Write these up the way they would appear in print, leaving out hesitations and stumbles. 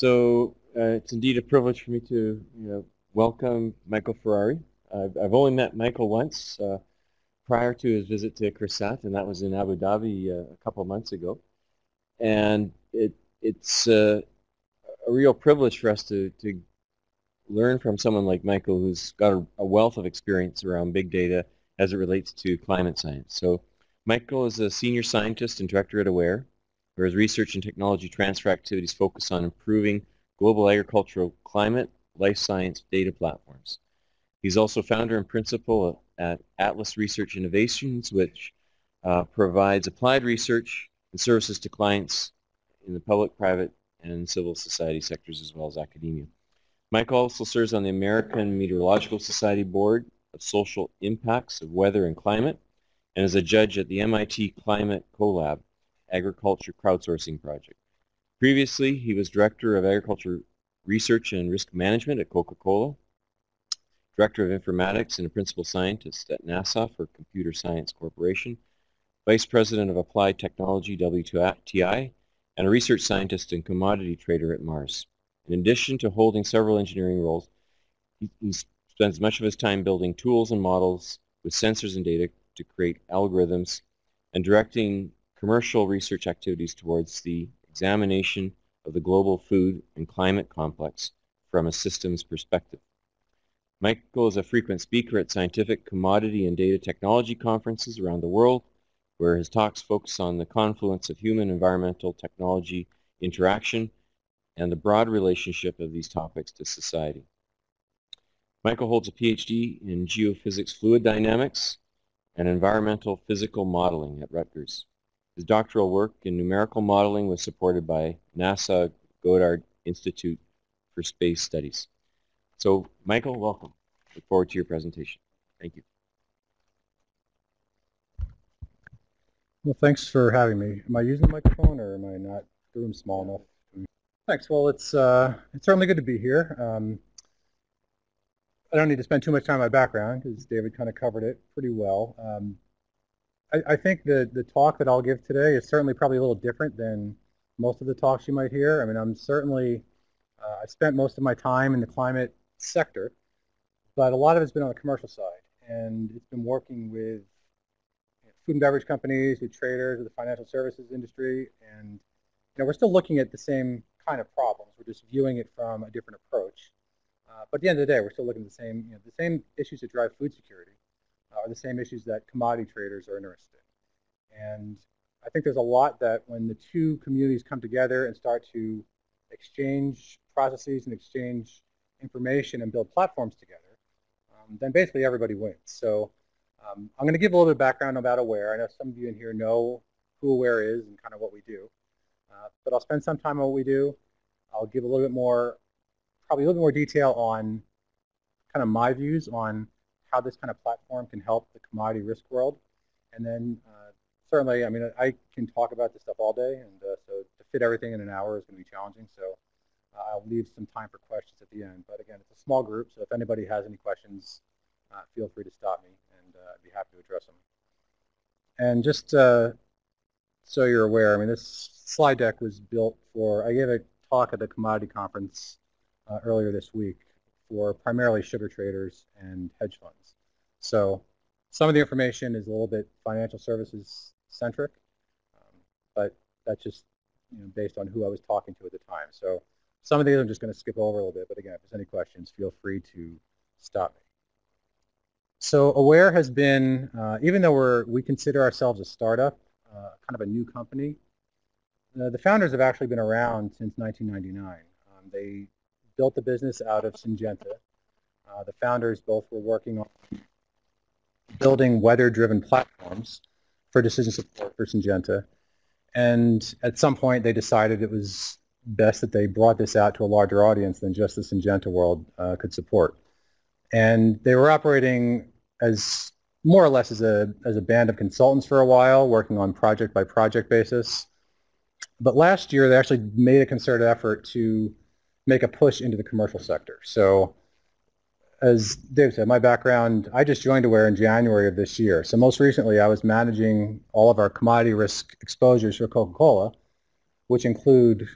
It's indeed a privilege for me to welcome Michael Ferrari. I've only met Michael once prior to his visit to CSIConnect, and that was in Abu Dhabi a couple of months ago. And it's a real privilege for us to learn from someone like Michael, who's got a wealth of experience around big data as it relates to climate science. So Michael is a senior scientist and director at aWhere, where his research and technology transfer activities focus on improving global agricultural climate, life science data platforms. He's also founder and principal at Atlas Research Innovations, which provides applied research and services to clients in the public, private, and civil society sectors, as well as academia. Michael also serves on the American Meteorological Society Board of Social Impacts of Weather and Climate, and is a judge at the MIT Climate Collab Agriculture Crowdsourcing Project. Previously, he was Director of Agriculture Research and Risk Management at Coca-Cola, Director of Informatics and a Principal Scientist at NASA for Computer Science Corporation, Vice President of Applied Technology WTI, and a Research Scientist and Commodity Trader at Mars. In addition to holding several engineering roles, he spends much of his time building tools and models with sensors and data to create algorithms and directing commercial research activities towards the examination of the global food and climate complex from a systems perspective. Michael is a frequent speaker at scientific, commodity, and data technology conferences around the world, where his talks focus on the confluence of human, environmental, technology interaction and the broad relationship of these topics to society. Michael holds a PhD in geophysics fluid dynamics and environmental physical modeling at Rutgers. His doctoral work in numerical modeling was supported by NASA Goddard Institute for Space Studies. So, Michael, welcome. Look forward to your presentation. Thank you. Well, thanks for having me. Am I using the microphone, or am I not? The room's small enough. Thanks. Well, it's certainly good to be here. I don't need to spend too much time on my background because David kind of covered it pretty well. I think the talk that I'll give today is certainly probably a little different than most of the talks you might hear. I mean, I'm certainly, I spent most of my time in the climate sector, but a lot of it's been on the commercial side, and it's been working with food and beverage companies, with traders, with the financial services industry, and we're still looking at the same kind of problems. We're just viewing it from a different approach. But at the end of the day, we're still looking at the same issues that drive food security are the same issues that commodity traders are interested in. And I think there's a lot that when the two communities come together and start to exchange processes and exchange information and build platforms together, then basically everybody wins. So I'm going to give a little bit of background about aWhere. I know some of you in here know who aWhere is and kind of what we do. But I'll spend some time on what we do. I'll give a little bit more, probably a little bit more detail on kind of my views on how this kind of platform can help the commodity risk world. And then certainly, I mean, I can talk about this stuff all day, and so to fit everything in an hour is going to be challenging. So I'll leave some time for questions at the end. But again, it's a small group, so if anybody has any questions, feel free to stop me, and I'd be happy to address them. And just so you're aware, I mean, this slide deck was built for, I gave a talk at the commodity conference earlier this week for primarily sugar traders and hedge funds. So some of the information is a little bit financial services centric, but that's just based on who I was talking to at the time. So some of these I'm just going to skip over a little bit, but again, if there's any questions, feel free to stop me. So aWhere has been, even though we consider ourselves a startup, kind of a new company, the founders have actually been around since 1999. They built the business out of Syngenta. The founders both were working on building weather-driven platforms for decision support for Syngenta. And at some point, they decided it was best that they brought this out to a larger audience than just the Syngenta world could support. And they were operating as more or less as a band of consultants for a while, working on project-by-project basis. But last year, they actually made a concerted effort to make a push into the commercial sector. So as Dave said, my background, I just joined aWhere in January of this year. So most recently, I was managing all of our commodity risk exposures for Coca-Cola, which include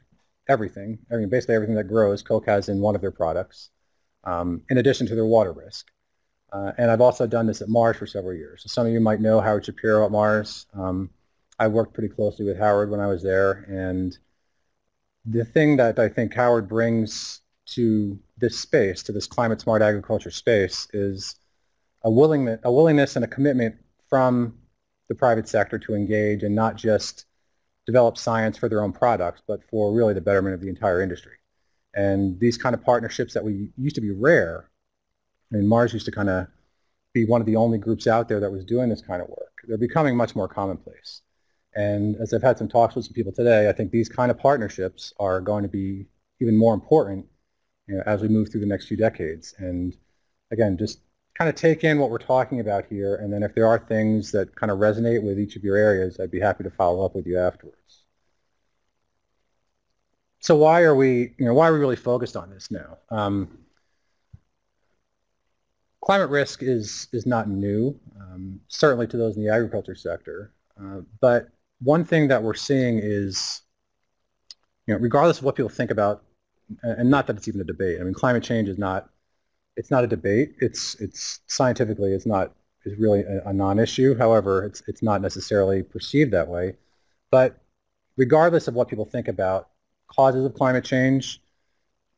everything. I mean, basically everything that grows, Coke has in one of their products, in addition to their water risk. And I've also done this at Mars for several years. So some of you might know Howard Shapiro at Mars. I worked pretty closely with Howard when I was there, and the thing that I think Howard brings to this space, to this climate smart agriculture space, is a willingness and a commitment from the private sector to engage and not just develop science for their own products, but for really the betterment of the entire industry. And these kind of partnerships that we used to be rare, I mean, Mars used to kind of be one of the only groups out there that was doing this kind of work. They're becoming much more commonplace. And as I've had some talks with some people today, I think these kind of partnerships are going to be even more important, as we move through the next few decades. And again, just kind of take in what we're talking about here, and then if there are things that kind of resonate with each of your areas, I'd be happy to follow up with you afterwards. So why are we really focused on this now? Climate risk is not new, certainly to those in the agriculture sector. But one thing that we're seeing is, regardless of what people think about, and not that it's even a debate. I mean, climate change is not. It's not a debate. It's scientifically, it's really a non-issue. However, it's not necessarily perceived that way. But regardless of what people think about causes of climate change,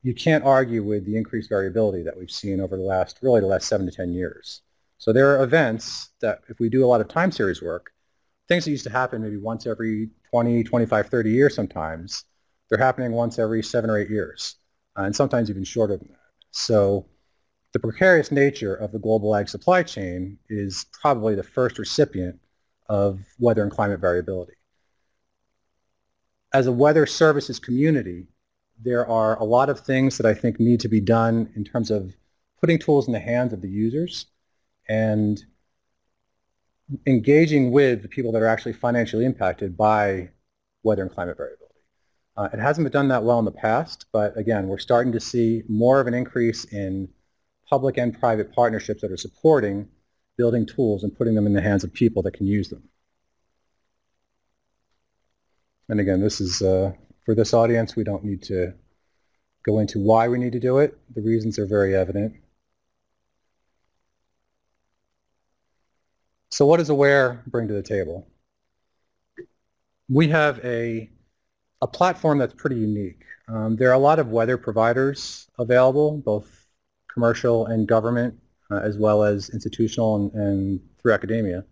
you can't argue with the increased variability that we've seen over the last 7 to 10 years. So there are events that, if we do a lot of time series work, things that used to happen maybe once every 20, 25, 30 years sometimes, they're happening once every 7 or 8 years, and sometimes even shorter than that. So the precarious nature of the global ag supply chain is probably the first recipient of weather and climate variability. As a weather services community, there are a lot of things that I think need to be done in terms of putting tools in the hands of the users and engaging with the people that are actually financially impacted by weather and climate variability. It hasn't been done that well in the past, but again, we're starting to see more of an increase in public and private partnerships that are supporting building tools and putting them in the hands of people that can use them. And again, this is, for this audience, we don't need to go into why we need to do it. The reasons are very evident. So what does aWhere bring to the table? We have a platform that's pretty unique. There are a lot of weather providers available, both commercial and government, as well as institutional and through academia.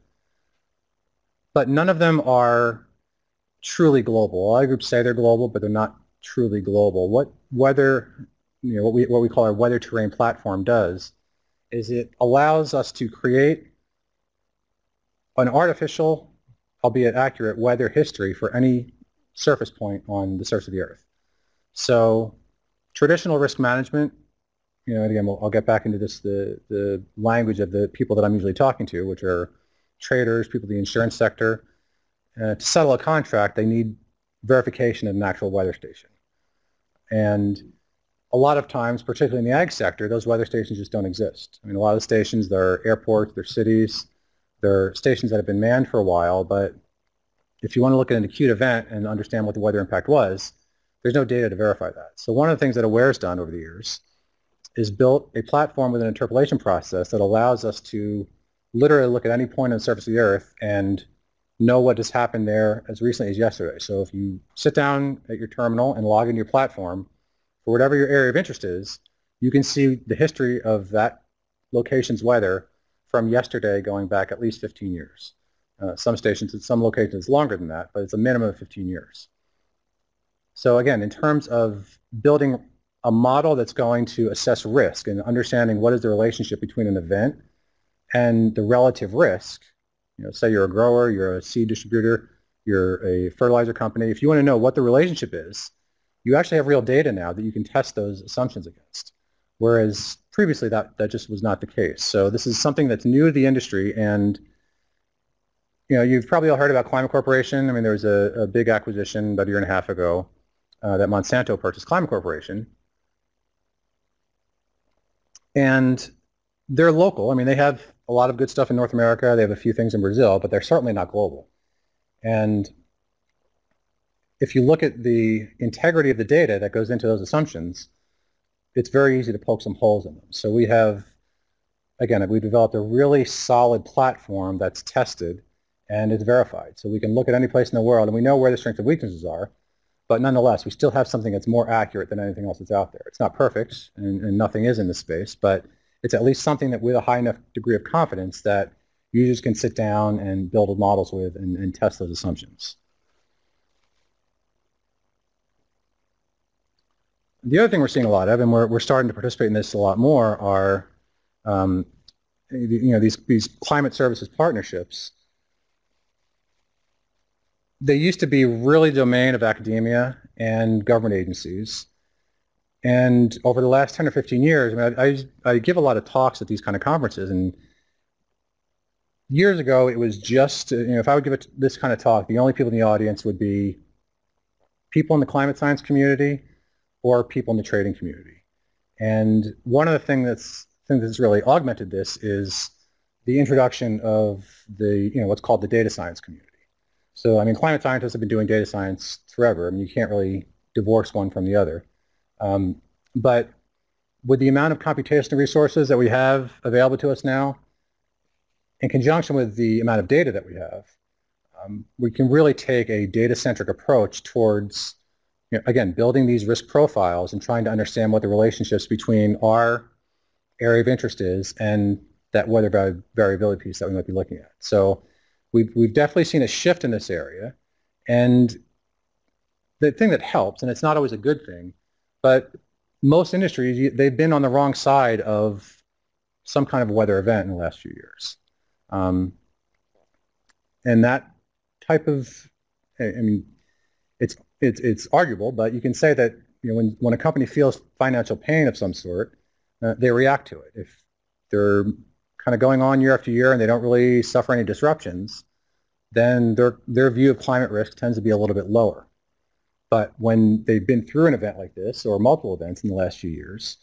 But none of them are truly global. A lot of groups say they're global, but they're not truly global. What weather, what we call our weather terrain platform does is it allows us to create an artificial, albeit accurate, weather history for any surface point on the surface of the Earth. So traditional risk management, and again, I'll get back into this, the language of the people that I'm usually talking to, which are traders, people in the insurance sector. To settle a contract, they need verification of an actual weather station. And a lot of times, particularly in the ag sector, those weather stations just don't exist. I mean, a lot of the stations, they're airports, they're cities, they're stations that have been manned for a while, but if you want to look at an acute event and understand what the weather impact was, there's no data to verify that. So one of the things that aWhere has done over the years is built a platform with an interpolation process that allows us to literally look at any point on the surface of the Earth and know what has happened there as recently as yesterday. So if you sit down at your terminal and log into your platform, for whatever your area of interest is, you can see the history of that location's weather from yesterday going back at least 15 years. Some stations at some locations longer than that, but it's a minimum of 15 years. So again, in terms of building a model that's going to assess risk and understanding what is the relationship between an event and the relative risk, say you're a grower, you're a seed distributor, you're a fertilizer company. If you want to know what the relationship is, you actually have real data now that you can test those assumptions against. Whereas previously that just was not the case. So this is something that's new to the industry, and you've probably all heard about Climate Corporation. I mean, there was a big acquisition about a year and a half ago that Monsanto purchased Climate Corporation. And they're local. I mean, they have a lot of good stuff in North America. They have a few things in Brazil, but they're certainly not global. And if you look at the integrity of the data that goes into those assumptions, it's very easy to poke some holes in them. So we have, again, we've developed a really solid platform that's tested and it's verified. So we can look at any place in the world and we know where the strengths and weaknesses are, but nonetheless, we still have something that's more accurate than anything else that's out there. It's not perfect, and nothing is in this space, but it's at least something that with a high enough degree of confidence that users can sit down and build models with and test those assumptions. The other thing we're seeing a lot of, and we're starting to participate in this a lot more, are these climate services partnerships. They used to be really domain of academia and government agencies. And over the last 10 or 15 years, I mean, I give a lot of talks at these kind of conferences, and years ago it was just, if I would give this kind of talk, the only people in the audience would be people in the climate science community or people in the trading community. And one of the things that's really augmented this is the introduction of the, what's called the data science community. So, I mean, climate scientists have been doing data science forever. I mean, you can't really divorce one from the other. But with the amount of computational resources that we have available to us now, in conjunction with the amount of data that we have, we can really take a data-centric approach towards, again, building these risk profiles and trying to understand what the relationships between our area of interest is and that weather variability piece that we might be looking at. So we've definitely seen a shift in this area, and the thing that helps, and it's not always a good thing, but most industries, they've been on the wrong side of some kind of weather event in the last few years. And that type of, I mean, it's arguable, but you can say that when a company feels financial pain of some sort, they react to it. If they're kind of going on year after year and they don't really suffer any disruptions, then their view of climate risk tends to be a little bit lower. But when they've been through an event like this, or multiple events in the last few years,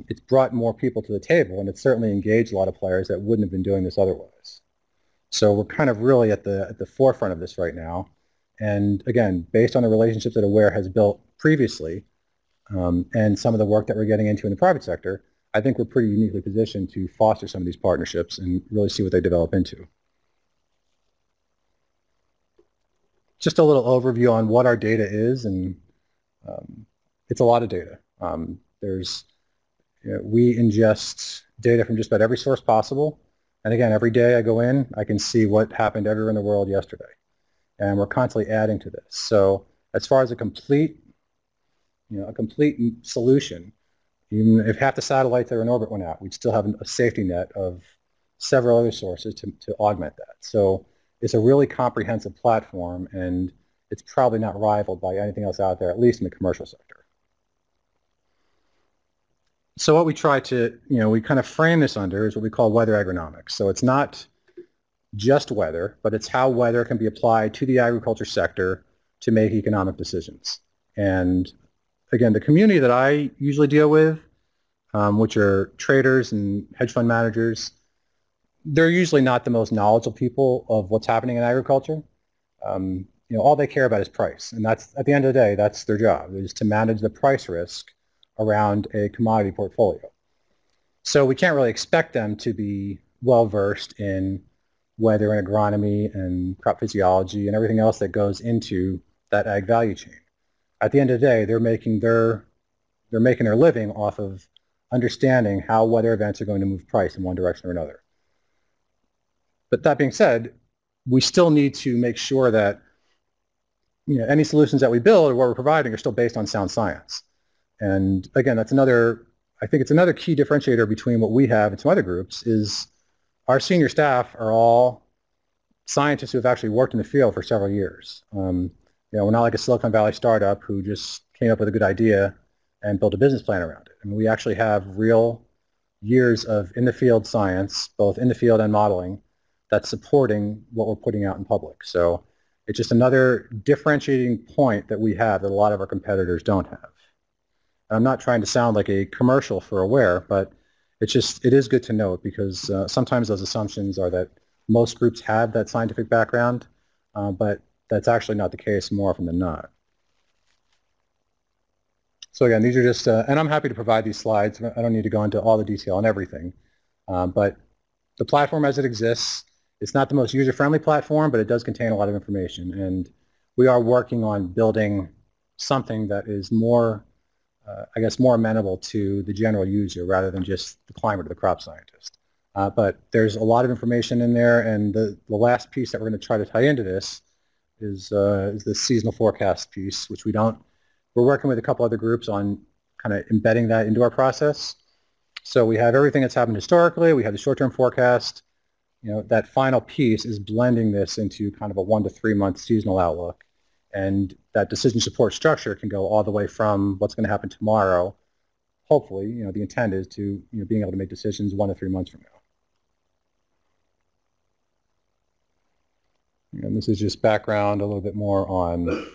it's brought more people to the table, and it's certainly engaged a lot of players that wouldn't have been doing this otherwise. So we're kind of really at the forefront of this right now. And again, based on the relationships that aWhere has built previously, and some of the work that we're getting into in the private sector, I think we're pretty uniquely positioned to foster some of these partnerships and really see what they develop into. Just a little overview on what our data is, and it's a lot of data. We ingest data from just about every source possible, and again, every day I go in, I can see what happened everywhere in the world yesterday, and we're constantly adding to this. So as far as a complete solution, even if half the satellites that are in orbit went out, we'd still have a safety net of several other sources to augment that. So it's a really comprehensive platform, and it's probably not rivaled by anything else out there, at least in the commercial sector. So what we try to, we kind of frame this under is what we call weather agronomics. So it's not just weather, but it's how weather can be applied to the agriculture sector to make economic decisions. And again, the community that I usually deal with, which are traders and hedge fund managers, they're usually not the most knowledgeable people of what's happening in agriculture. All they care about is price, and that's, at the end of the day, that's their job, is to manage the price risk around a commodity portfolio. So we can't really expect them to be well-versed in weather and agronomy and crop physiology and everything else that goes into that ag value chain. At the end of the day, they're making their living off of understanding how weather events are going to move price in one direction or another. But that being said, we still need to make sure that any solutions that we build or what we're providing are still based on sound science. And again, that's I think it's another key differentiator between what we have and some other groups is our senior staff are all scientists who have actually worked in the field for several years. We're not like a Silicon Valley startup who just came up with a good idea and built a business plan around it. I mean, we actually have real years of in-the-field science, both in the field and modeling, that's supporting what we're putting out in public. So it's just another differentiating point that we have that a lot of our competitors don't have. And I'm not trying to sound like a commercial for aWhere, but it is good to note because sometimes those assumptions are that most groups have that scientific background, but that's actually not the case more often than not. So again, these are just, and I'm happy to provide these slides. I don't need to go into all the detail on everything. But the platform as it exists, it's not the most user-friendly platform, but it does contain a lot of information. And we are working on building something that is more, I guess, more amenable to the general user rather than just the climber or the crop scientist. But there's a lot of information in there, and the last piece that we're going to try to tie into this is the seasonal forecast piece, which we're working with a couple other groups on kind of embedding that into our process. So we have everything that's happened historically. We have the short-term forecast. That final piece is blending this into kind of a 1 to 3 month seasonal outlook. And that decision support structure can go all the way from what's going to happen tomorrow. Hopefully, the intent is to being able to make decisions 1 to 3 months from now. And this is just background a little bit more on,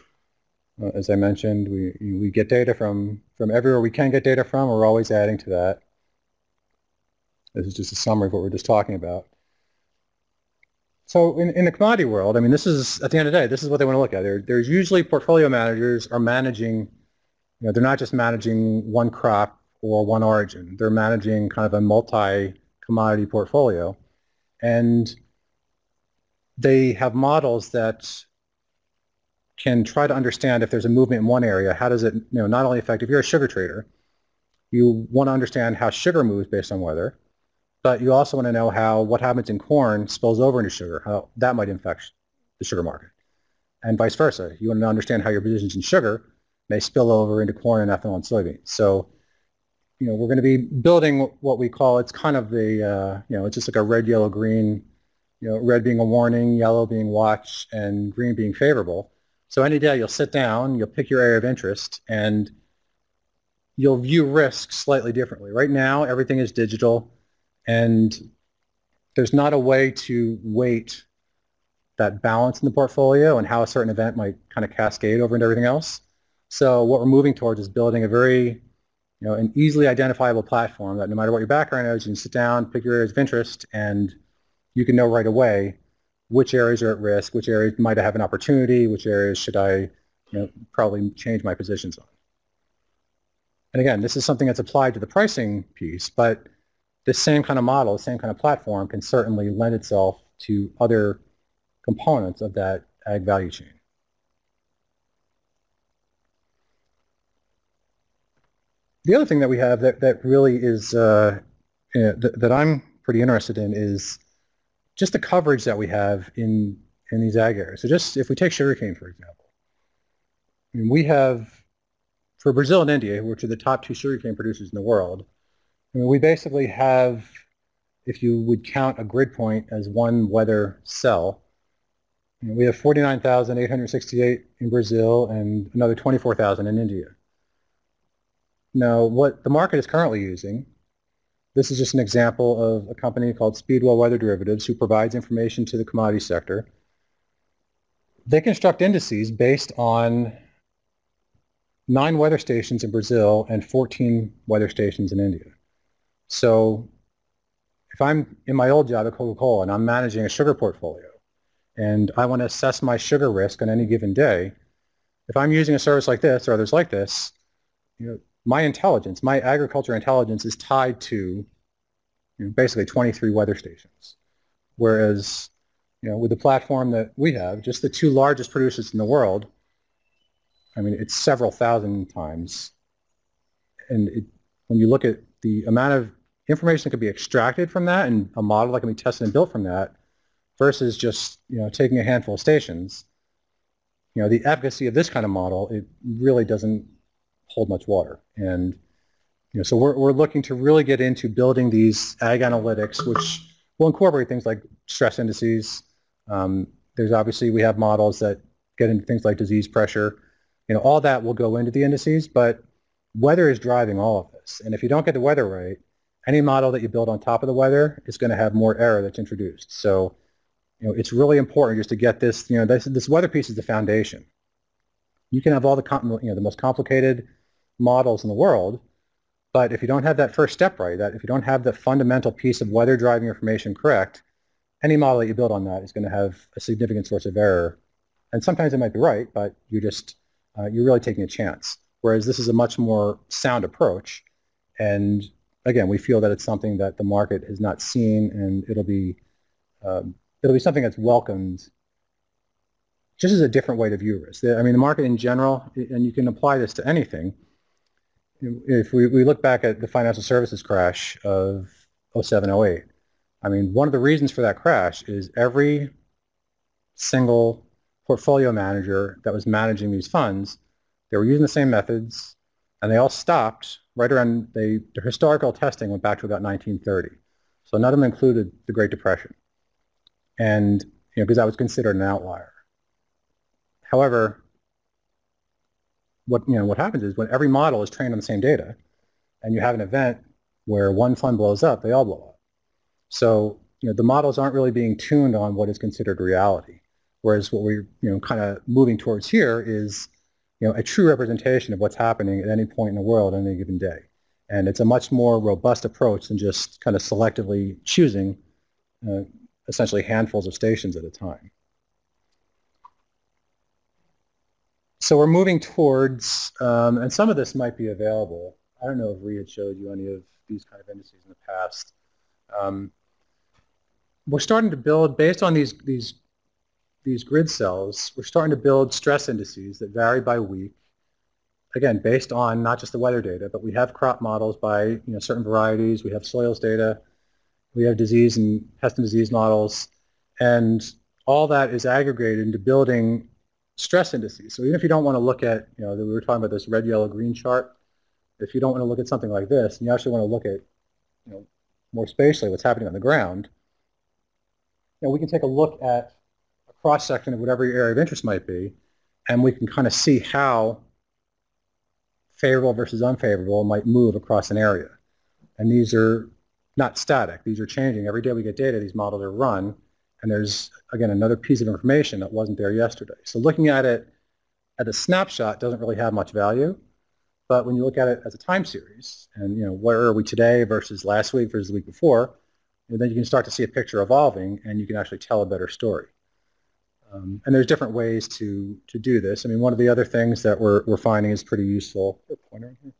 as I mentioned, we get data from everywhere we can get data from. We're always adding to that. This is just a summary of what we're just talking about. So in the commodity world, I mean, this is, at the end of the day, this is what they want to look at. There's usually portfolio managers are managing, they're not just managing one crop or one origin. They're managing kind of a multi-commodity portfolio. And they have models that can try to understand if there's a movement in one area, how does it, not only affect, if you're a sugar trader, you want to understand how sugar moves based on weather, but you also want to know how what happens in corn spills over into sugar, how that might affect the sugar market, and vice versa. You want to understand how your positions in sugar may spill over into corn and ethanol and soybeans. So, we're going to be building what we call, it's kind of the, it's just like a red, yellow, green, red being a warning, yellow being watch, and green being favorable. So any day you'll sit down, you'll pick your area of interest, and you'll view risk slightly differently. Right now, everything is digital. And there's not a way to weight that balance in the portfolio and how a certain event might kind of cascade over into everything else. So what we're moving towards is building a very, an easily identifiable platform that no matter what your background is, you can sit down, pick your areas of interest, and you can know right away which areas are at risk, which areas might have an opportunity, which areas should I, probably change my positions on. And again, this is something that's applied to the pricing piece, but this same kind of model, the same kind of platform can certainly lend itself to other components of that ag value chain. The other thing that we have that really is, that I'm pretty interested in is just the coverage that we have in these ag areas. So just if we take sugarcane, for example, I mean, we have, for Brazil and India, which are the top 2 sugarcane producers in the world, I mean, we basically have, if you would count a grid point as one weather cell, we have 49,868 in Brazil and another 24,000 in India. Now, what the market is currently using, this is just an example of a company called Speedwell Weather Derivatives who provides information to the commodity sector. They construct indices based on 9 weather stations in Brazil and 14 weather stations in India. So if I'm in my old job at Coca-Cola and I'm managing a sugar portfolio and I want to assess my sugar risk on any given day, if I'm using a service like this or others like this, my intelligence, my agriculture intelligence is tied to basically 23 weather stations. Whereas with the platform that we have, just the 2 largest producers in the world, I mean, it's several thousand times. And when you look at the amount of information that can be extracted from that and a model that can be tested and built from that versus just taking a handful of stations, the efficacy of this kind of model, it really doesn't hold much water. And so we're looking to really get into building these ag analytics, which will incorporate things like stress indices. There's obviously, we have models that get into things like disease pressure. All that will go into the indices, but weather is driving all of this. And if you don't get the weather right, any model that you build on top of the weather is going to have more error that's introduced. So, it's really important just to get this, this weather piece is the foundation. You can have all the most complicated models in the world, but if you don't have that first step right, that if you don't have the fundamental piece of weather driving information correct, any model that you build on that is going to have a significant source of error. And sometimes it might be right, but you're really taking a chance. whereas this is a much more sound approach. And again, we feel that it's something that the market has not seen, and it'll be something that's welcomed just as a different way to view risk. I mean, the market in general, and you can apply this to anything. If we look back at the financial services crash of 07, 08, I mean, one of the reasons for that crash is every single portfolio manager that was managing these funds, they were using the same methods, and they all stopped right around, their historical testing went back to about 1930. So none of them included the Great Depression, and because that was considered an outlier. However, what happens is when every model is trained on the same data, and you have an event where one fund blows up, they all blow up. So the models aren't really being tuned on what is considered reality. Whereas what we're kind of moving towards here is a true representation of what's happening at any point in the world on any given day. And it's a much more robust approach than just kind of selectively choosing essentially handfuls of stations at a time. So we're moving towards, and some of this might be available. I don't know if Rhea had showed you any of these kind of indices in the past. We're starting to build, based on these grid cells, we're starting to build stress indices that vary by week. Again, based on not just the weather data, but we have crop models by certain varieties. We have soils data. We have disease and pest and disease models, and all that is aggregated into building stress indices. So even if you don't want to look at, we were talking about this red, yellow, green chart. If you don't want to look at something like this, and you actually want to look at, more spatially what's happening on the ground, we can take a look at a cross-section of whatever your area of interest might be, and we can kind of see how favorable versus unfavorable might move across an area. And these are not static. These are changing. Every day we get data, these models are run, and there's, again, another piece of information that wasn't there yesterday. So looking at it at a snapshot doesn't really have much value, but when you look at it as a time series, and where are we today versus last week versus the week before, then you can start to see a picture evolving, and you can actually tell a better story. And there's different ways to do this. I mean, one of the other things that we're finding is pretty useful. Is there a pointer in here?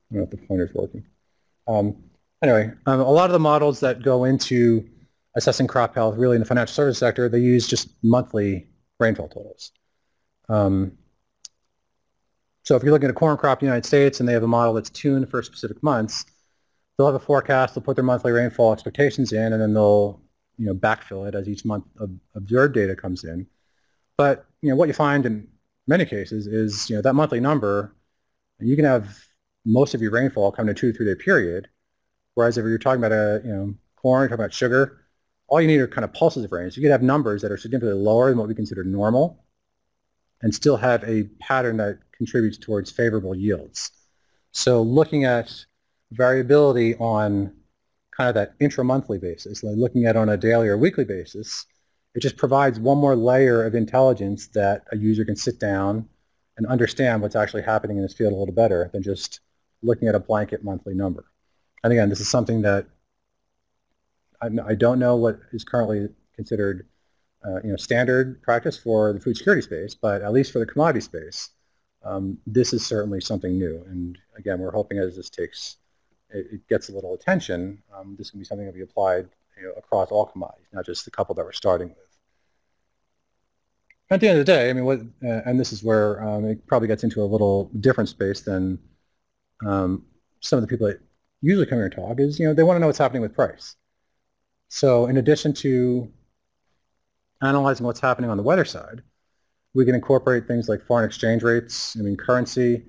I don't know if the pointer's working. Anyway, a lot of the models that go into assessing crop health, really in the financial services sector, they use just monthly rainfall totals. So if you're looking at a corn crop in the United States and they have a model that's tuned for specific months, they'll have a forecast, they'll put their monthly rainfall expectations in, and then they'll backfill it as each month of observed data comes in. But what you find in many cases is that monthly number, you can have most of your rainfall come in a 2 to 3 day period, whereas if you're talking about corn, you're talking about sugar, all you need are kind of pulses of rain. So you could have numbers that are significantly lower than what we consider normal and still have a pattern that contributes towards favorable yields. So looking at variability on kind of that intra-monthly basis, like looking at it on a daily or weekly basis, it just provides one more layer of intelligence that a user can sit down and understand what's actually happening in this field a little better than just looking at a blanket monthly number. And again, this is something that I don't know what is currently considered standard practice for the food security space, but at least for the commodity space, this is certainly something new. And again, we're hoping as this it gets a little attention, this can be something that will be applied across all commodities, not just the couple that we're starting with. At the end of the day, I mean, and this is where it probably gets into a little different space than some of the people that usually come here and talk, is they want to know what's happening with price. So in addition to analyzing what's happening on the weather side, we can incorporate things like foreign exchange rates. I mean, currency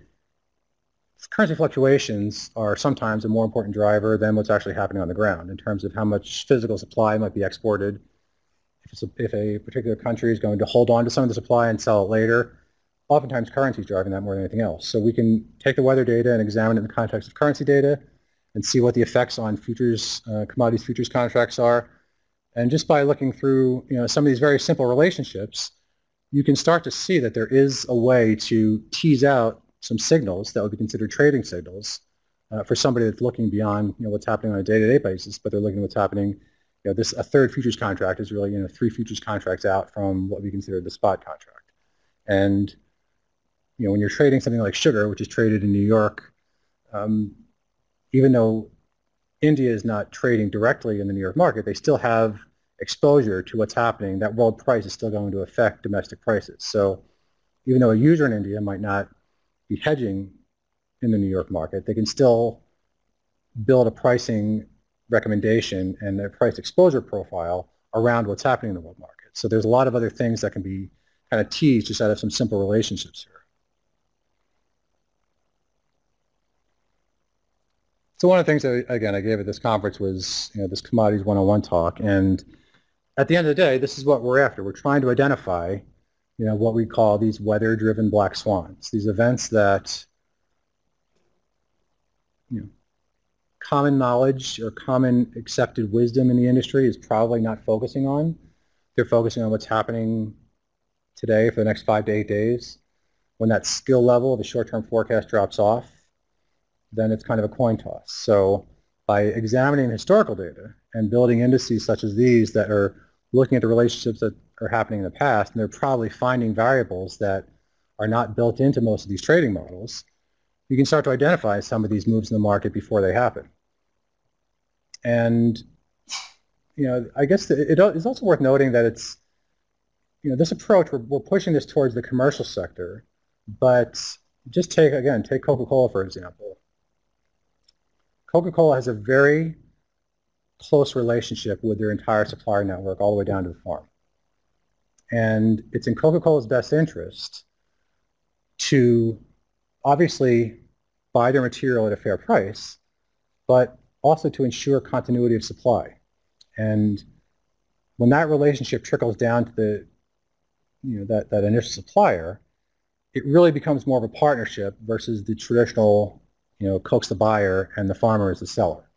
fluctuations are sometimes a more important driver than what's actually happening on the ground in terms of how much physical supply might be exported. If a particular country is going to hold on to some of the supply and sell it later, oftentimes currency is driving that more than anything else. So we can take the weather data and examine it in the context of currency data and see what the effects on futures, commodities futures contracts are. And just by looking through some of these very simple relationships, you can start to see that there is a way to tease out some signals that would be considered trading signals for somebody that's looking beyond what's happening on a day-to-day basis, but they're looking at what's happening. A third futures contract is really 3 futures contracts out from what we consider the spot contract. And when you're trading something like sugar, which is traded in New York, even though India is not trading directly in the New York market, they still have exposure to what's happening. That world price is still going to affect domestic prices. So even though a user in India might not be hedging in the New York market, they can still build a pricing recommendation and a price exposure profile around what's happening in the world market. So there's a lot of other things that can be kind of teased just out of some simple relationships here. So one of the things that, again, I gave at this conference was this Commodities 101 talk. And at the end of the day, this is what we're after. We're trying to identify what we call these weather-driven black swans, these events that common knowledge or common accepted wisdom in the industry is probably not focusing on. They're focusing on what's happening today for the next 5 to 8 days. When that skill level of the short-term forecast drops off, then it's kind of a coin toss. So by examining historical data and building indices such as these that are looking at the relationships that are happening in the past, and they're probably finding variables that are not built into most of these trading models, you can start to identify some of these moves in the market before they happen. And I guess it is also worth noting that it's this approach, we're pushing this towards the commercial sector, but just take Coca-Cola for example. Coca-Cola has a very close relationship with their entire supplier network all the way down to the farm. And it's in Coca-Cola's best interest to obviously buy their material at a fair price, but also to ensure continuity of supply. And when that relationship trickles down to the that initial supplier, it really becomes more of a partnership versus the traditional Coke's the buyer and the farmer is the seller.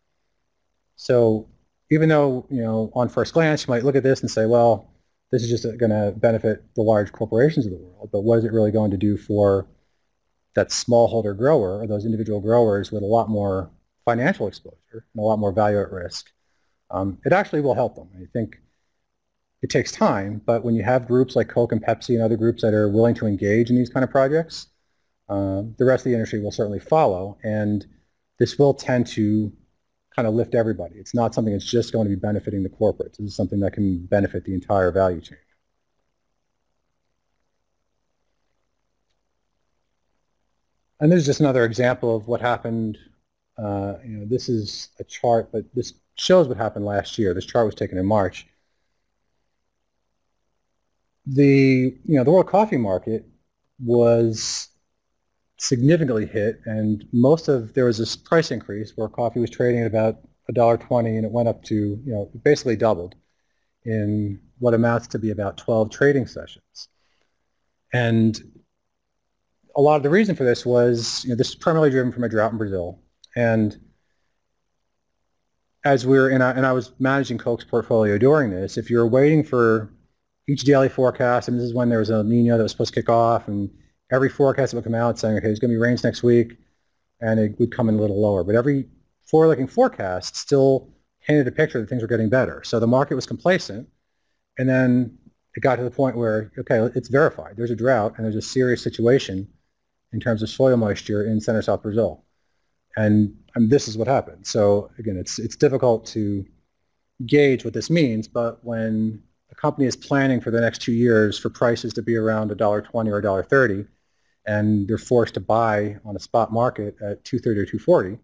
So even though on first glance you might look at this and say, well, this is just going to benefit the large corporations of the world, but what is it really going to do for that smallholder grower or those individual growers with a lot more financial exposure and a lot more value at risk? It actually will help them. I think it takes time, but when you have groups like Coke and Pepsi and other groups that are willing to engage in these kind of projects, the rest of the industry will certainly follow, and this will tend to kind of lift everybody. It's not something that's just going to be benefiting the corporates. This is something that can benefit the entire value chain. And this is just another example of what happened. This is a chart, but this shows what happened last year. This chart was taken in March. The world coffee market was significantly hit, and there was this price increase where coffee was trading at about $1.20, and it went up to basically doubled in what amounts to be about 12 trading sessions. And a lot of the reason for this was this is primarily driven from a drought in Brazil. And as and I was managing Coke's portfolio during this, if you're waiting for each daily forecast, and this is when there was a El Nino that was supposed to kick off, and every forecast would come out saying, okay, there's going to be rains next week, and it would come in a little lower. But every forward-looking forecast still painted a picture that things were getting better. So the market was complacent, and then it got to the point where, okay, it's verified. There's a drought, and there's a serious situation in terms of soil moisture in center-south Brazil. And this is what happened. So again, it's difficult to gauge what this means, but when a company is planning for the next 2 years for prices to be around $1.20 or $1.30, and they're forced to buy on a spot market at $2.30 or $2.40,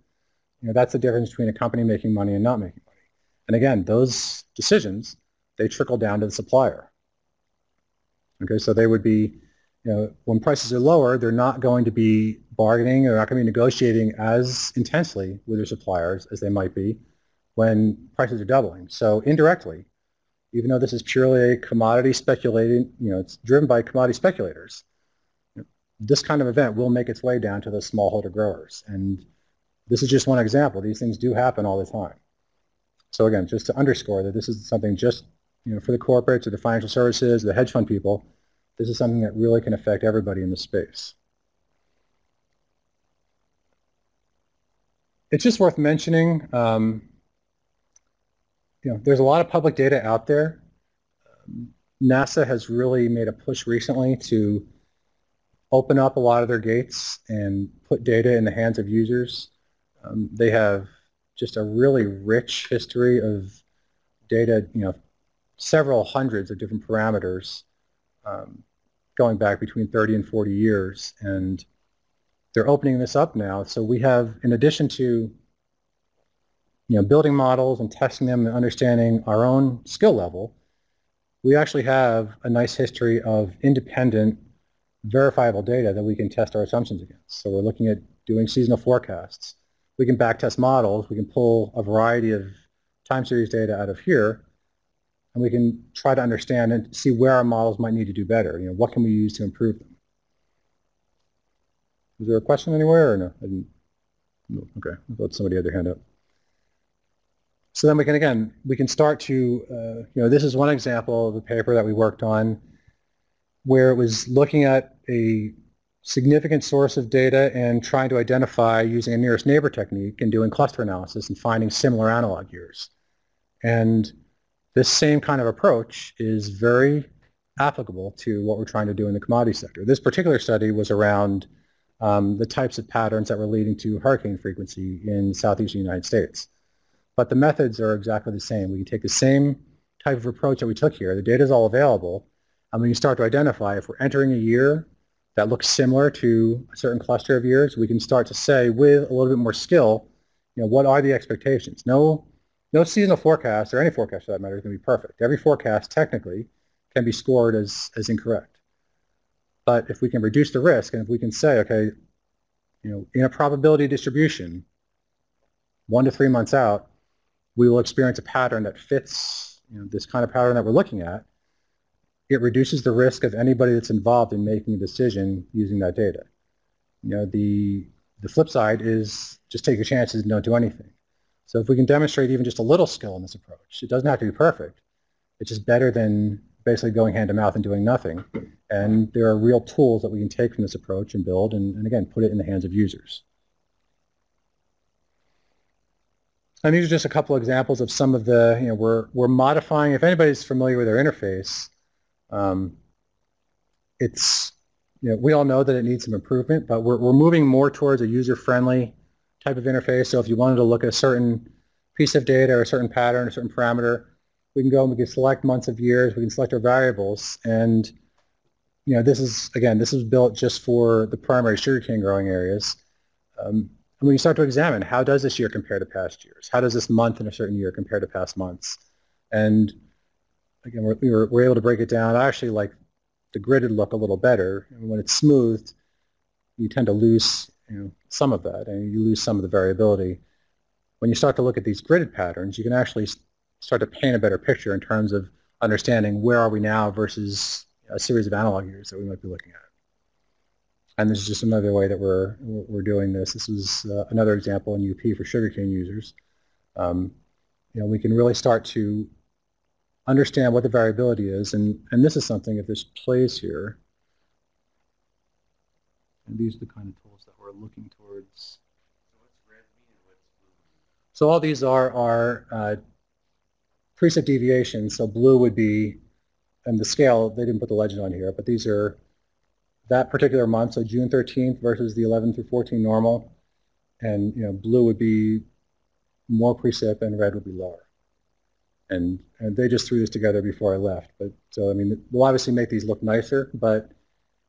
that's the difference between a company making money and not making money. And again, those decisions, they trickle down to the supplier. Okay, so they would be, when prices are lower, they're not going to be bargaining, they're not going to be negotiating as intensely with their suppliers as they might be when prices are doubling. So indirectly, even though this is purely a commodity speculating, it's driven by commodity speculators, this kind of event will make its way down to the smallholder growers. And this is just one example. These things do happen all the time. So again, just to underscore that this is something just for the corporates or the financial services, the hedge fund people, this is something that really can affect everybody in the space. It's just worth mentioning, there's a lot of public data out there. NASA has really made a push recently to open up a lot of their gates and put data in the hands of users. They have just a really rich history of data, several hundreds of different parameters going back between 30 and 40 years. And they're opening this up now. So we have, in addition to building models and testing them and understanding our own skill level, we actually have a nice history of independent, verifiable data that we can test our assumptions against. So we're looking at doing seasonal forecasts. We can backtest models. We can pull a variety of time series data out of here, and we can try to understand and see where our models might need to do better. What can we use to improve them? Was there a question anywhere or no? I didn't. No. Okay, I'll let somebody have their hand up. So then we can start to, this is one example of a paper that we worked on where it was looking at a significant source of data and trying to identify using a nearest neighbor technique and doing cluster analysis and finding similar analog years. And this same kind of approach is very applicable to what we're trying to do in the commodity sector. This particular study was around the types of patterns that were leading to hurricane frequency in southeastern United States. But the methods are exactly the same. We can take the same type of approach that we took here. The data is all available. And we can start to identify if we're entering a year that looks similar to a certain cluster of years, we can start to say with a little bit more skill, what are the expectations? No seasonal forecast or any forecast for that matter is going to be perfect. Every forecast technically can be scored as incorrect. But if we can reduce the risk and if we can say, okay, in a probability distribution, 1 to 3 months out, we will experience a pattern that fits this kind of pattern that we're looking at. It reduces the risk of anybody that's involved in making a decision using that data. The flip side is just take your chances and don't do anything. So if we can demonstrate even just a little skill in this approach, it doesn't have to be perfect. It's just better than basically going hand to mouth and doing nothing. And there are real tools that we can take from this approach and build and again, put it in the hands of users. And these are just a couple examples of some of the, we're modifying, if anybody's familiar with our interface, we all know that it needs some improvement, but we're moving more towards a user-friendly type of interface. So if you wanted to look at a certain piece of data or a certain pattern, a certain parameter, we can go and we can select months of years, we can select our variables, and this is built just for the primary sugarcane growing areas. And we start to examine, how does this year compare to past years? How does this month in a certain year compare to past months? And again, we're able to break it down. I actually like the gridded look a little better. And when it's smoothed, you tend to lose some of that, and you lose some of the variability. When you start to look at these gridded patterns, you can actually start to paint a better picture in terms of understanding where are we now versus a series of analog years that we might be looking at. And this is just another way that we're doing this. This is another example in UP for sugarcane users. We can really start to understand what the variability is, and this is something, if this plays here, and these are the kind of tools that we're looking towards. So what's red mean and what's blue mean? So all these are preset deviations. So blue would be, and the scale, they didn't put the legend on here, but these are that particular month, so June 13th versus the 11 through 14 normal, and blue would be more precip and red would be lower. And they just threw this together before I left. But so I mean, we'll obviously make these look nicer, but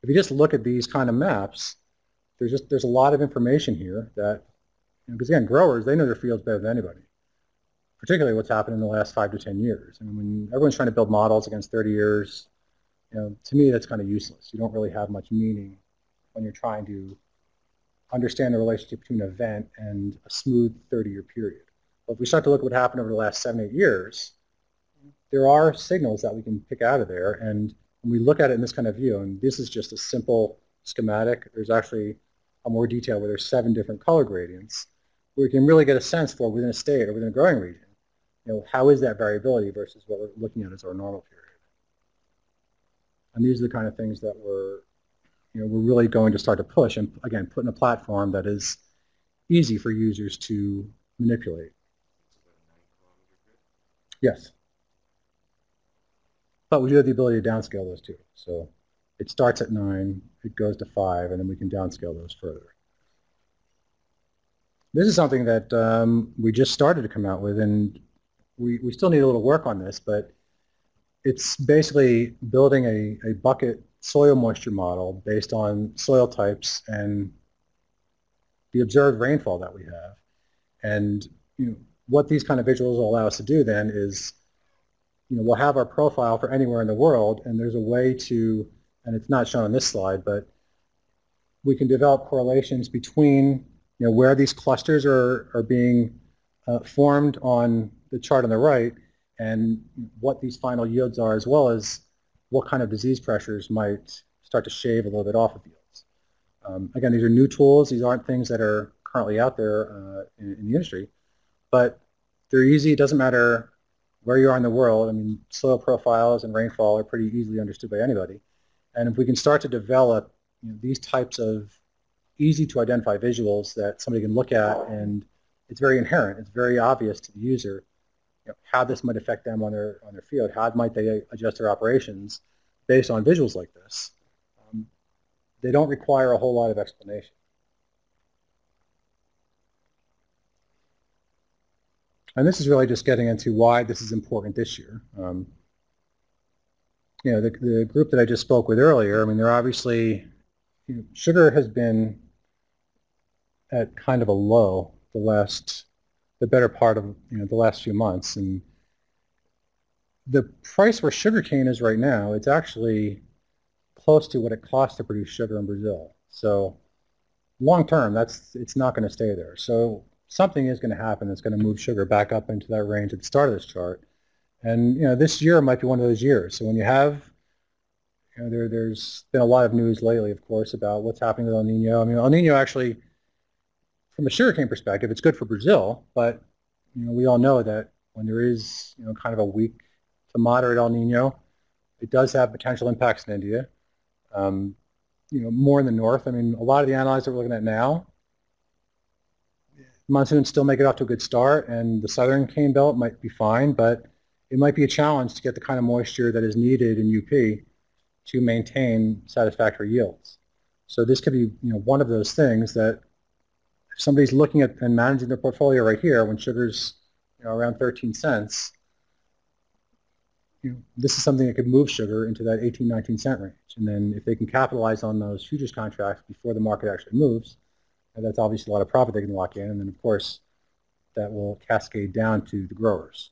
if you just look at these kind of maps, there's a lot of information here that, because again, growers, they know their fields better than anybody, particularly what's happened in the last 5 to 10 years. I mean, when everyone's trying to build models against 30 years, to me, that's kind of useless. You don't really have much meaning when you're trying to understand the relationship between an event and a smooth 30-year period. But if we start to look at what happened over the last 7, 8 years, there are signals that we can pick out of there. And when we look at it in this kind of view, and this is just a simple schematic, there's actually a more detail where there's 7 different color gradients, where we can really get a sense for within a state or within a growing region, how is that variability versus what we're looking at as our normal period. And these are the kind of things that we're really going to start to push and, again, put in a platform that is easy for users to manipulate. Yes. But we do have the ability to downscale those too. So It starts at 9, it goes to 5, and then we can downscale those further. This is something that we just started to come out with, and we still need a little work on this, but it's basically building a bucket soil moisture model based on soil types and the observed rainfall that we have. And what these kind of visuals will allow us to do then is, we'll have our profile for anywhere in the world, and there's a way to, and it's not shown on this slide, but we can develop correlations between where these clusters are being formed on the chart on the right and what these final yields are, as well as what kind of disease pressures might start to shave a little bit off of yields. Again, these are new tools. These aren't things that are currently out there in the industry, but they're easy. It doesn't matter where you are in the world. I mean, soil profiles and rainfall are pretty easily understood by anybody. And if we can start to develop these types of easy to identify visuals that somebody can look at, and it's very inherent, it's very obvious to the user how this might affect them on their field, how might they adjust their operations based on visuals like this. They don't require a whole lot of explanation. And this is really just getting into why this is important this year. The group that I just spoke with earlier, I mean, they're obviously, sugar has been at kind of a low the better part of the last few months, and the price where sugarcane is right now, it's actually close to what it costs to produce sugar in Brazil. So long term, it's not going to stay there. So something is going to happen that's going to move sugar back up into that range at the start of this chart. And this year might be one of those years. So when you have, there's been a lot of news lately, of course, about what's happening with El Nino. I mean, El Nino actually, from a sugarcane perspective, it's good for Brazil, but we all know that when there is kind of a weak to moderate El Nino, it does have potential impacts in India. More in the north. I mean, a lot of the analyses that we're looking at now, monsoons still make it off to a good start, and the southern cane belt might be fine, but it might be a challenge to get the kind of moisture that is needed in UP to maintain satisfactory yields. So this could be one of those things that if somebody's looking at and managing their portfolio right here when sugar's around 13 cents, this is something that could move sugar into that 18, 19 cent range. And then if they can capitalize on those futures contracts before the market actually moves, that's obviously a lot of profit they can lock in, and then of course that will cascade down to the growers.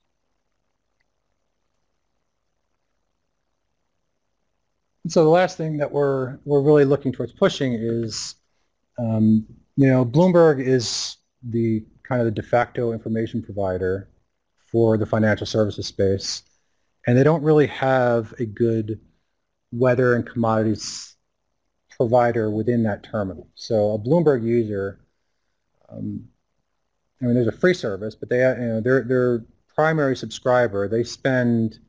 And so the last thing that we're really looking towards pushing is, Bloomberg is the kind of the de facto information provider for the financial services space, and they don't really have a good weather and commodities provider within that terminal. So a Bloomberg user, there's a free service, but they, their primary subscriber, they spend,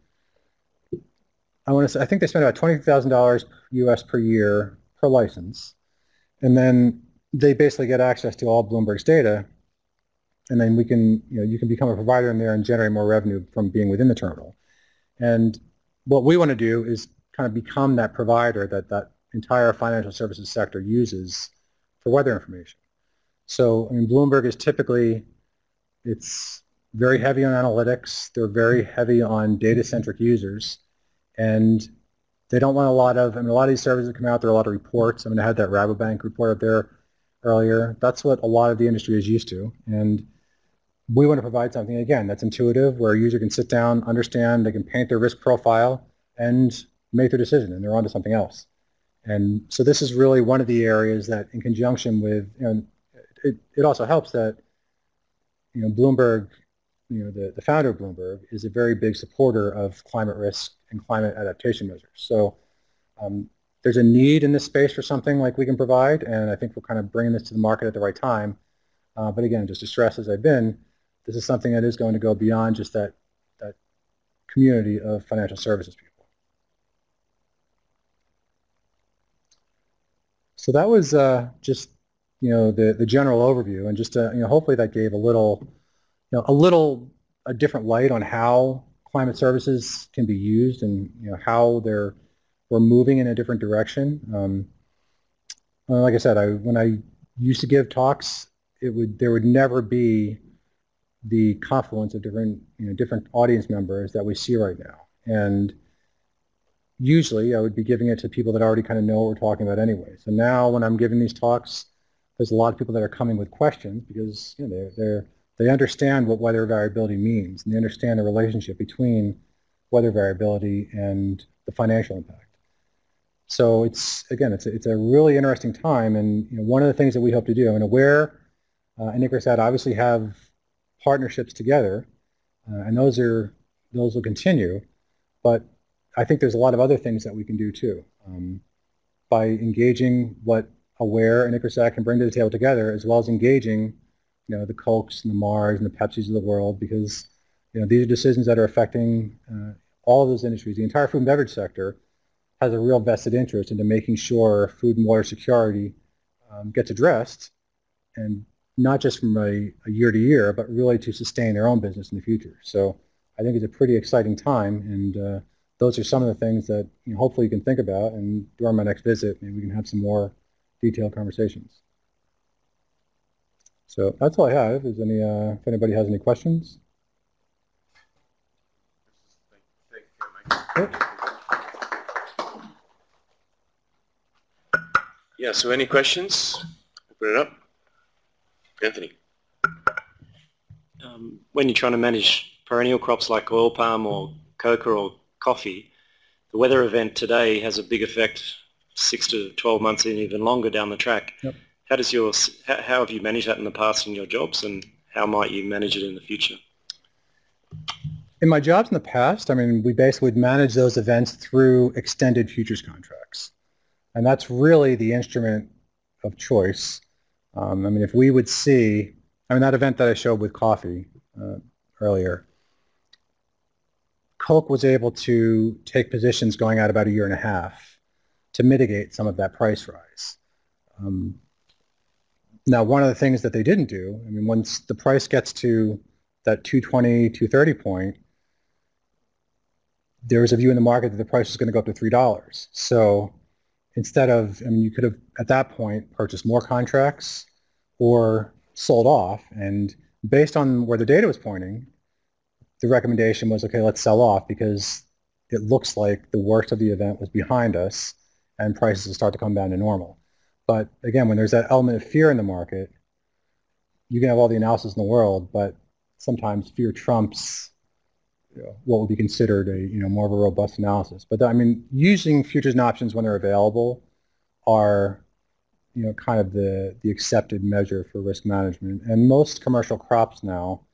I think they spend about $20,000 US per year per license, and then they basically get access to all Bloomberg's data, and then we can, you can become a provider in there and generate more revenue from being within the terminal. And what we want to do is kind of become that provider that entire financial services sector uses for weather information. So, Bloomberg is typically, it's very heavy on analytics. They're very heavy on data-centric users, and they don't want a lot of, a lot of these services that come out, there are a lot of reports. I had that Rabobank report up there earlier. That's what a lot of the industry is used to, and we want to provide something, again, that's intuitive, where a user can sit down, understand, they can paint their risk profile, and make their decision, and they're on to something else. And so this is really one of the areas that, in conjunction with, it also helps that, Bloomberg, the founder of Bloomberg is a very big supporter of climate risk and climate adaptation measures. So there's a need in this space for something like we can provide, and I think we're kind of bringing this to the market at the right time. But again, just as stressed as I've been, this is something that is going to go beyond just that community of financial services people. So that was just the general overview, and just hopefully that gave a different light on how climate services can be used, and how we're we're moving in a different direction. Like I said, when I used to give talks, there would never be the confluence of different audience members that we see right now. And usually I would be giving it to people that already kind of know what we're talking about anyway. So now when I'm giving these talks, there's a lot of people that are coming with questions because they understand what weather variability means, and they understand the relationship between weather variability and the financial impact. So it's a really interesting time, and one of the things that we hope to do, and aWhere and ICRISAT obviously have partnerships together, and those will continue, but I think there's a lot of other things that we can do too by engaging what aWhere and ICRISAT can bring to the table together, as well as engaging the Cokes and the Mars and the Pepsis of the world, because these are decisions that are affecting all of those industries. The entire food and beverage sector has a real vested interest into making sure food and water security gets addressed, and not just from a year to year, but really to sustain their own business in the future. So I think it's a pretty exciting time, and those are some of the things that hopefully you can think about, and during my next visit, maybe we can have some more detailed conversations. So that's all I have. If anybody has any questions? Yeah, so any questions? Open it up. Anthony. When you're trying to manage perennial crops like oil palm or coca or coffee, the weather event today has a big effect 6 to 12 months and even longer down the track. Yep. How have you managed that in the past in your jobs, and how might you manage it in the future? In my jobs in the past, we basically would manage those events through extended futures contracts. And that's really the instrument of choice. If we would see, that event that I showed with coffee earlier, Coke was able to take positions going out about a year and a half to mitigate some of that price rise. Now, one of the things that they didn't do, once the price gets to that 220, 230 point, there was a view in the market that the price was going to go up to $3. So instead of, you could have at that point purchased more contracts or sold off, and based on where the data was pointing, the recommendation was, okay, let's sell off because it looks like the worst of the event was behind us and prices will start to come down to normal. But again, when there's that element of fear in the market, you can have all the analysis in the world, but sometimes fear trumps what would be considered a more of a robust analysis. But using futures and options when they're available are kind of the accepted measure for risk management. And most commercial crops now,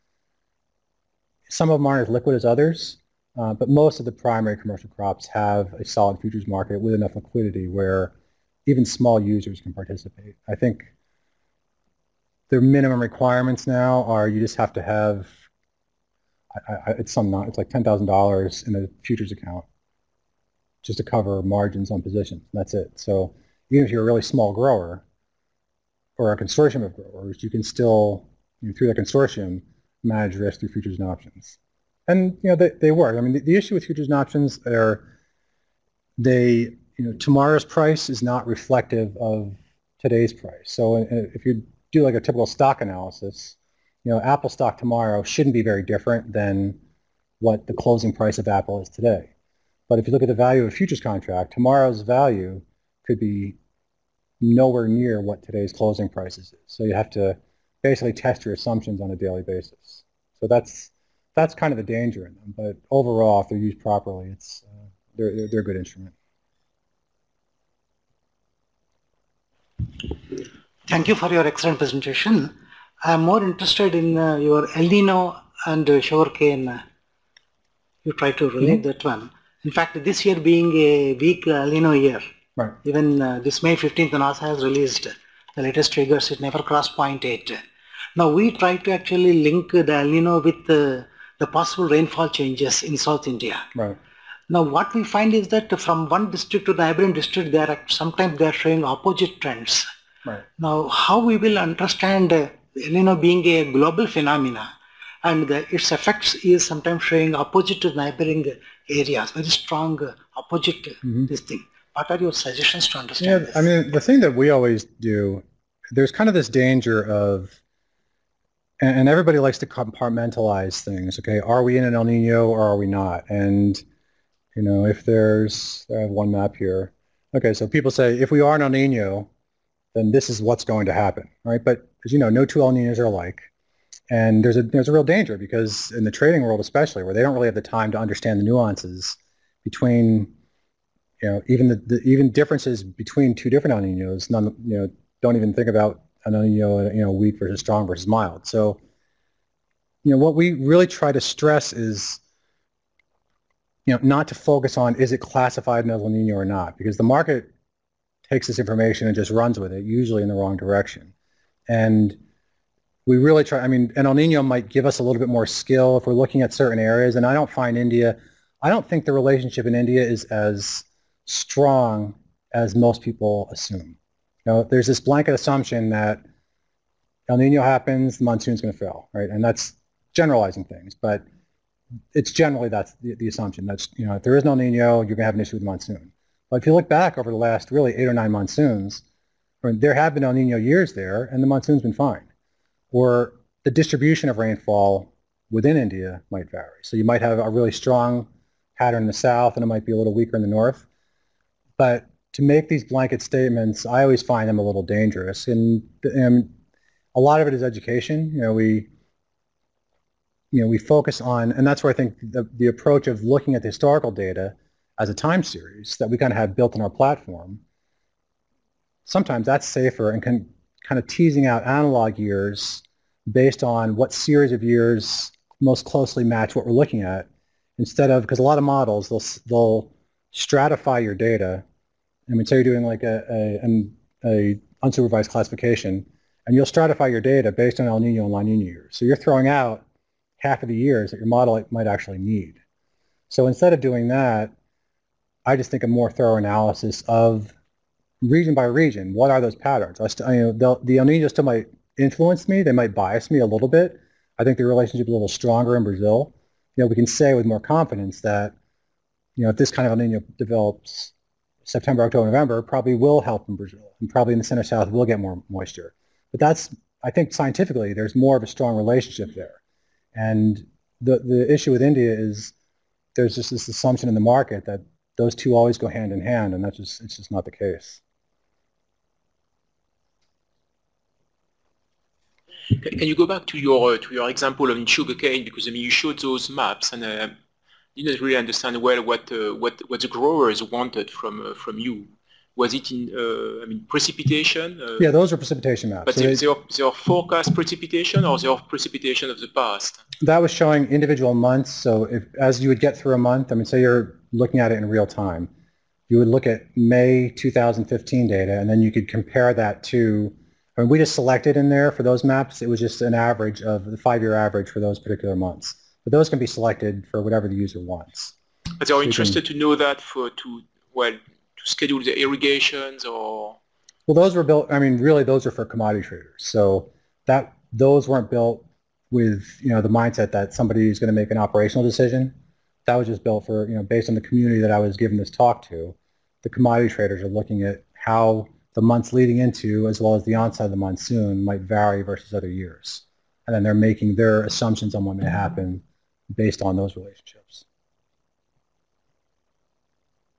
some of them aren't as liquid as others, but most of the primary commercial crops have a solid futures market with enough liquidity where even small users can participate. I think their minimum requirements now are you just have to have, it's like $10,000 in a futures account just to cover margins on positions. That's it. So even if you're a really small grower or a consortium of growers, you can still, through that consortium, manage risk through futures and options. And they work. The issue with futures and options are tomorrow's price is not reflective of today's price. So if you do like a typical stock analysis, Apple stock tomorrow shouldn't be very different than what the closing price of Apple is today. But if you look at the value of a futures contract, tomorrow's value could be nowhere near what today's closing prices is. So you have to basically test your assumptions on a daily basis. So that's kind of the danger in them. But overall, if they're used properly, they're a good instrument. Thank you for your excellent presentation. I am more interested in your El Nino and Sugarcane. You try to relate that one. In fact, this year being a weak El Nino year, right. Even this May 15th, NASA has released the latest figures. It never crossed 0.8. Now we try to actually link the El Nino with the possible rainfall changes in South India. Right. Now what we find is that from one district to the neighboring district, sometimes they are showing opposite trends. Right. Now how we will understand El Nino being a global phenomena and its effects is sometimes showing opposite to the neighboring areas, very strong opposite this thing. What are your suggestions to understand this? I mean, the thing that we always do, there's kind of this danger of, and everybody likes to compartmentalize things. Okay, are we in an El Nino or are we not? And if there's, I have one map here. Okay, so people say if we are in El Nino, then this is what's going to happen, right? But as you know, no two El Ninos are alike, and there's a real danger because in the trading world, especially, where they don't really have the time to understand the nuances between, even differences between two different El Ninos. Don't even think about an El Nino, weak versus strong versus mild. So, what we really try to stress is, not to focus on is it classified as El Nino or not, because the market takes this information and just runs with it, usually in the wrong direction. And we really try, an El Nino might give us a little bit more skill if we're looking at certain areas, and I don't think the relationship in India is as strong as most people assume. There's this blanket assumption that El Nino happens, the monsoon's going to fail, right? And that's generalizing things, but it's generally that's the assumption. That's, if there is no El Nino, you're going to have an issue with the monsoon. But if you look back over the last really 8 or 9 monsoons, there have been El Nino years there, and the monsoon's been fine. Or the distribution of rainfall within India might vary. So you might have a really strong pattern in the south, and it might be a little weaker in the north. But to make these blanket statements, I always find them a little dangerous. And a lot of it is education. We focus on, and that's where I think the approach of looking at the historical data as a time series that we kind of have built in our platform, sometimes that's safer and can kind of teasing out analog years based on what series of years most closely match what we're looking at, instead of, because a lot of models, they'll stratify your data. Say you're doing like a unsupervised classification, and you'll stratify your data based on El Nino and La Nina years. So you're throwing out half of the years that your model might actually need. So instead of doing that, I just think a more thorough analysis of region by region. What are those patterns? The El Nino still might influence me. They might bias me a little bit. I think the relationship is a little stronger in Brazil. We can say with more confidence that, if this kind of El Nino develops September, October, November, probably will help in Brazil, and probably in the center south will get more moisture. But I think scientifically, there's more of a strong relationship there. And the issue with India is there's just this assumption in the market that those two always go hand in hand, and it's just not the case. Can you go back to your example of sugarcane, because you showed those maps and didn't really understand well what the growers wanted from you. Was it in precipitation? Yeah, those are precipitation maps. But so they are forecast precipitation, or they are precipitation of the past? That was showing individual months. So as you would get through a month, say you're looking at it in real time, you would look at May 2015 data, and then you could compare that to, we just selected in there for those maps, it was just an average of the 5-year average for those particular months. But those can be selected for whatever the user wants. But they are interested to know that to schedule the irrigations, or? Well, those were built, really those are for commodity traders. So those weren't built with, the mindset that somebody is going to make an operational decision. That was just built for, based on the community that I was giving this talk to. The commodity traders are looking at how the months leading into, as well as the onset of the monsoon, might vary versus other years. And then they're making their assumptions on what may happen based on those relationships.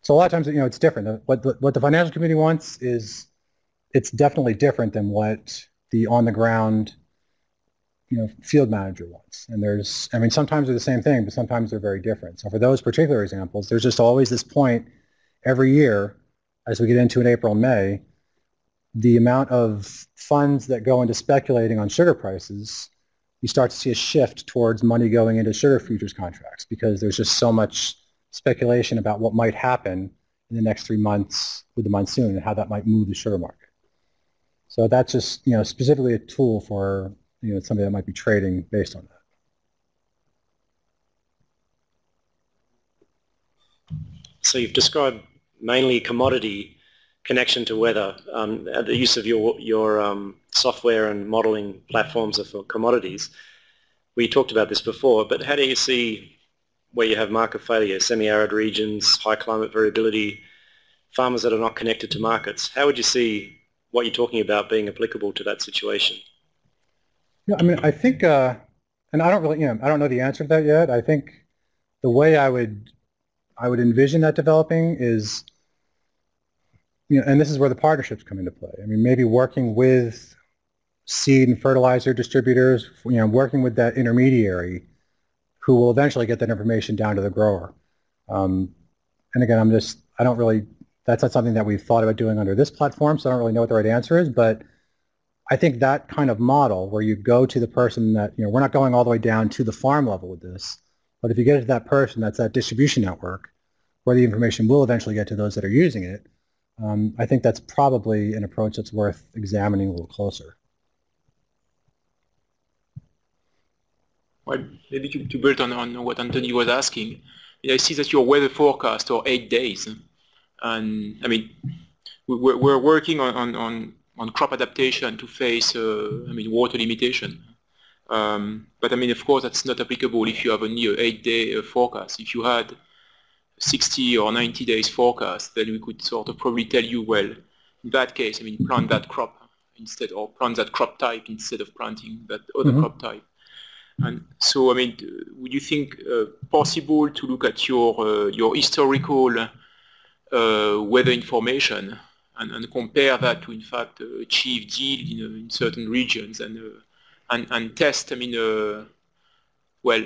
So a lot of times, it's different. What the financial community wants is, it's definitely different than what the on-the-ground, field manager wants. And sometimes they're the same thing, but sometimes they're very different. So for those particular examples, there's just always this point every year, as we get into in April and May, the amount of funds that go into speculating on sugar prices, you start to see a shift towards money going into sugar futures contracts, because there's just so much speculation about what might happen in the next 3 months with the monsoon and how that might move the sugar market. So that's just, specifically a tool for, somebody that might be trading based on that. So you've described mainly commodity connection to weather. The use of your software and modeling platforms are for commodities. We talked about this before, but how do you see where you have market failure, semi-arid regions, high climate variability, farmers that are not connected to markets. How would you see what you're talking about being applicable to that situation? Yeah, I mean, I think, and I don't really, I don't know the answer to that yet. I think the way I would envision that developing is, and this is where the partnerships come into play. I mean, maybe working with seed and fertilizer distributors, working with that intermediary who will eventually get that information down to the grower. And again, that's not something that we've thought about doing under this platform, so I don't really know what the right answer is, but I think that kind of model where you go to the person that, we're not going all the way down to the farm level with this, but if you get it to that person, that's that distribution network where the information will eventually get to those that are using it, I think that's probably an approach that's worth examining a little closer. Well, maybe to build on what Anthony was asking, I see that your weather forecast are 8 days, and I mean, we're working on crop adaptation to face, water limitation. But I mean, of course, that's not applicable if you have only an 8-day forecast. If you had 60 or 90 days forecast, then we could sort of probably tell you, well, in that case, plant that crop instead, or plant that crop type instead of planting that other crop type. And so, would you think possible to look at your historical weather information and compare that to, in fact, achieve yield in certain regions and test,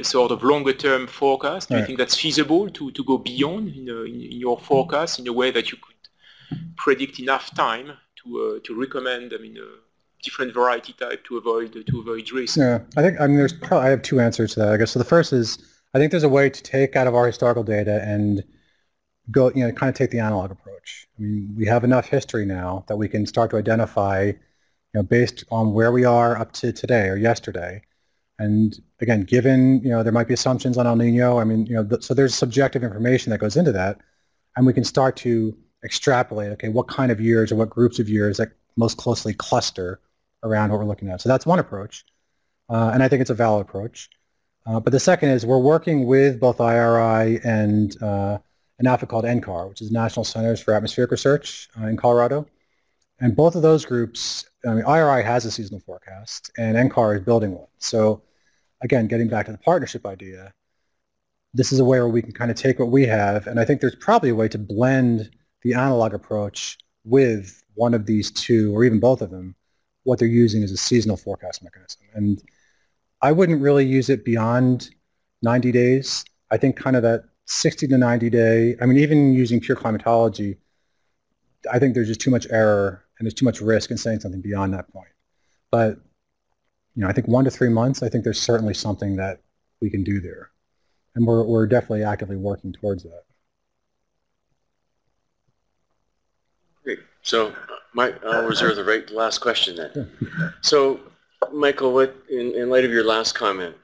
sort of longer-term forecast? Do you think that's feasible to go beyond in your forecast in a way that you could predict enough time to recommend, different variety type to avoid risk? Yeah, I think I have two answers to that, I guess. So the first is, I think there's a way to take out of our historical data and go, kind of take the analog approach. We have enough history now that we can start to identify, based on where we are up to today or yesterday. And again, given, there might be assumptions on El Nino, so there's subjective information that goes into that, and we can start to extrapolate, okay, what kind of years or what groups of years that most closely cluster around what we're looking at. So that's one approach, and I think it's a valid approach. But the second is we're working with both IRI and an outfit called NCAR, which is National Centers for Atmospheric Research in Colorado. And both of those groups, IRI has a seasonal forecast, and NCAR is building one. So again, getting back to the partnership idea, this is a way where we can kind of take what we have, and I think there's probably a way to blend the analog approach with one of these two, or even both of them, what they're using as a seasonal forecast mechanism. And I wouldn't really use it beyond 90 days. I think kind of that 60 to 90 day, even using pure climatology, I think there's just too much error and there's too much risk in saying something beyond that point. But, I think 1 to 3 months, I think there's certainly something that we can do there. And we're definitely actively working towards that. Great. So, Mike, I'll reserve the right to last question then. So, Michael, in light of your last comment,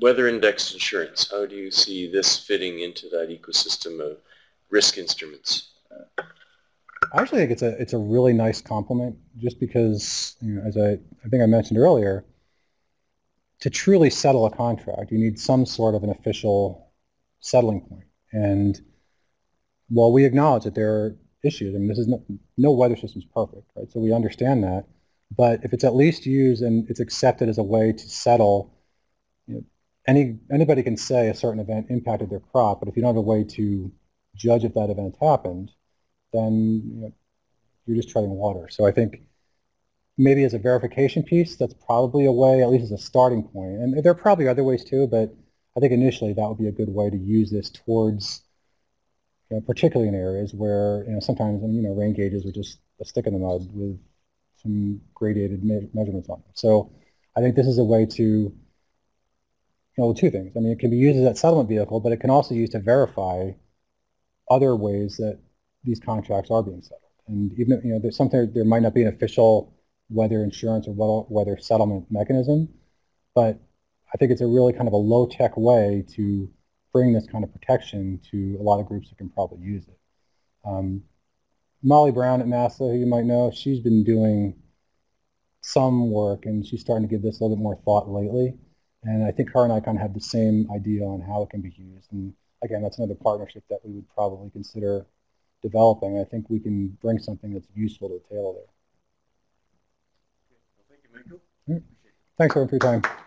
weather indexed insurance, how do you see this fitting into that ecosystem of risk instruments? I actually think it's a really nice complement, just because, as I think I mentioned earlier, to truly settle a contract, you need some sort of an official settling point. And while we acknowledge that there are issues, this is no weather system is perfect, right? So we understand that. But if it's at least used and it's accepted as a way to settle, anybody can say a certain event impacted their crop, but if you don't have a way to judge if that event happened, then you're just treading water. So I think maybe as a verification piece, that's probably a way, at least as a starting point. And there are probably other ways too, but I think initially that would be a good way to use this towards, particularly in areas where, sometimes, rain gauges are just a stick in the mud with some gradated measurements on them. So I think this is a way to, two things. It can be used as that settlement vehicle, but it can also be used to verify other ways that these contracts are being settled. And even, there's something, there might not be an official weather insurance or weather settlement mechanism, but I think it's a really kind of a low-tech way to bring this kind of protection to a lot of groups that can probably use it. Molly Brown at NASA, who you might know, she's been doing some work, and she's starting to give this a little bit more thought lately. And I think her and I kind of have the same idea on how it can be used. And again, that's another partnership that we would probably consider developing. I think we can bring something that's useful to the table there. Well, thank you, Michael. Thanks everyone for your time.